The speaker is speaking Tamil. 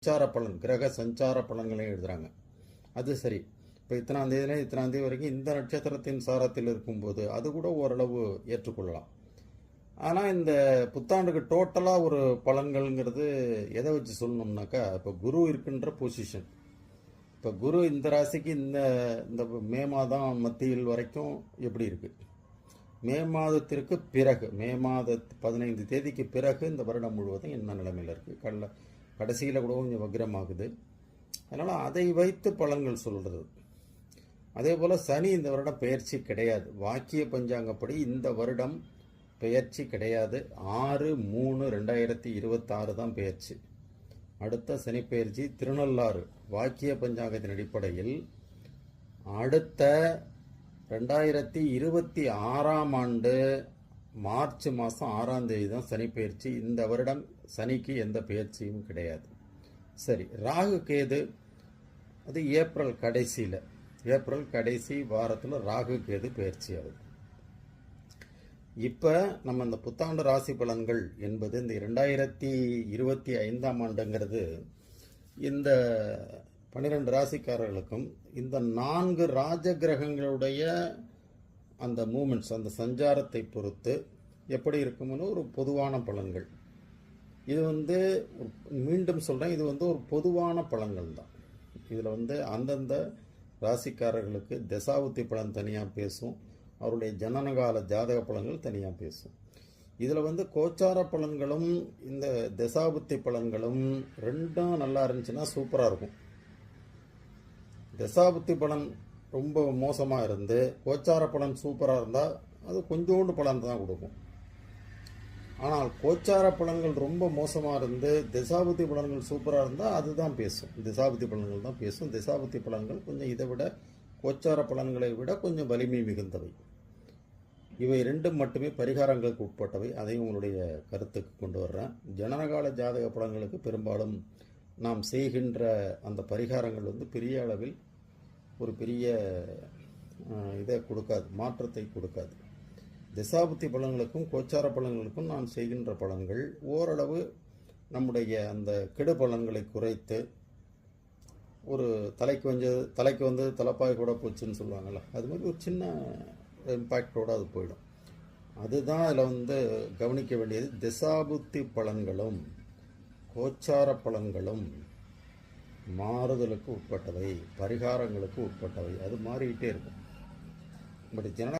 சஞ்சார பலன், கிரக சஞ்சார பலன்களையும் எழுதுகிறாங்க. அது சரி. இப்போ இத்தனாம் தேதியில இத்தனாம் தேதி வரைக்கும் இந்த நட்சத்திரத்தின் சாரத்தில் இருக்கும்போது அது கூட ஓரளவு ஏற்றுக்கொள்ளலாம். ஆனால் இந்த புத்தாண்டுக்கு டோட்டலாக ஒரு பலன்கள்ங்கிறது எதை வச்சு சொல்லணும்னாக்கா, இப்போ குரு இருக்கின்ற பொசிஷன். இப்போ குரு இந்த ராசிக்கு இந்த இந்த மே மாதம் மத்தியில் வரைக்கும் எப்படி இருக்குது, மே மாதத்திற்கு பிறகு, மே மாத 15 தேதிக்கு பிறகு இந்த வருடம் முழுவதும் என்ன நிலைமையில் இருக்குது, கடைசியில் கூட கொஞ்சம் வக்ரமாகுது. அதனால் அதை வைத்து பலன்கள் சொல்கிறது. அதே போல் சனி இந்த வருடம் பெயர்ச்சி கிடையாது. வாக்கிய பஞ்சாங்கப்படி இந்த வருடம் பெயர்ச்சி கிடையாது. 6/3/2026 தான் பெயர்ச்சி. அடுத்த சனி பெயர்ச்சி திருநள்ளாறு வாக்கிய பஞ்சாங்கத்தின் அடிப்படையில் அடுத்த 2026ஆம் ஆண்டு மார்ச் மாதம் 6ஆம் தேதி தான் சனி பெயர்ச்சி. இந்த வருடம் சனிக்கு எந்த பெயர்ச்சியும் கிடையாது. சரி, ராகு கேது அது ஏப்ரல் கடைசி வாரத்தில் ராகு கேது பெயர்ச்சி ஆகுது. இப்போ நம்ம இந்த புத்தாண்டு ராசி பலன்கள் என்பது இந்த 2025ஆம் ஆண்டுங்கிறது இந்த 12 ராசிக்காரர்களுக்கும் இந்த 4 ராஜ கிரகங்களுடைய அந்த மூமெண்ட்ஸ், அந்த சஞ்சாரத்தை பொறுத்து எப்படி இருக்கும்னு ஒரு பொதுவான பலன்கள். இது மீண்டும் சொல்கிறேன், இது ஒரு பொதுவான பலன்கள் தான். இதில் அந்தந்த ராசிக்காரர்களுக்கு தசாபுத்தி பலன் தனியாக பேசும், அவருடைய ஜனனகால ஜாதக பலன்கள் தனியாக பேசும். இதில் கோச்சார பலன்களும் இந்த தசாபுத்தி பலன்களும் ரெண்டும் நல்லா இருந்துச்சுன்னா சூப்பராக இருக்கும். தசாபுத்தி பலன் ரொம்ப மோசமாக இருந்து கோச்சார பலன் சூப்பராக இருந்தால் அது கொஞ்சோண்டு பலன் தான் கொடுக்கும். ஆனால் கோச்சார பலன்கள் ரொம்ப மோசமாக இருந்து தசாபுத்தி பலன்கள் சூப்பராக இருந்தால் அதுதான் பேசும். தசாபுத்தி பலன்கள் தான் பேசும். தசாபுத்தி பலன்கள் கொஞ்சம் இதை விட, கோச்சார பலன்களை விட கொஞ்சம் வலிமை மிகுந்தவை. இவை ரெண்டும் மட்டுமே பரிகாரங்களுக்கு உட்பட்டவை. அதையும் உங்களுடைய கருத்துக்கு கொண்டு வர்றேன். ஜனனகால ஜாதக பலன்களுக்கு பெரும்பாலும் நாம் செய்கின்ற அந்த பரிகாரங்கள் பெரிய அளவில் ஒரு பெரிய இதை கொடுக்காது, மாற்றத்தை கொடுக்காது. தசாபுத்தி பலன்களுக்கும் கோச்சார பலன்களுக்கும் நான் செய்கின்ற பலன்கள் ஓரளவு நம்முடைய அந்த கெடு பலன்களை குறைத்து, ஒரு தலைக்கு வந்து தலைப்பாய் கூட போச்சுன்னு சொல்லுவாங்கள்ல, அது மாதிரி ஒரு சின்ன இம்பேக்டோடு அது போயிடும். அதுதான் அதில் கவனிக்க வேண்டியது. தசாபுத்தி பலன்களும் கோச்சார பலன்களும் மாறுதலுக்கு உட்பட்டவை, பரிகாரங்களுக்கு உட்பட்டவை. அது மாறிக்கிட்டே இருக்கும். பட்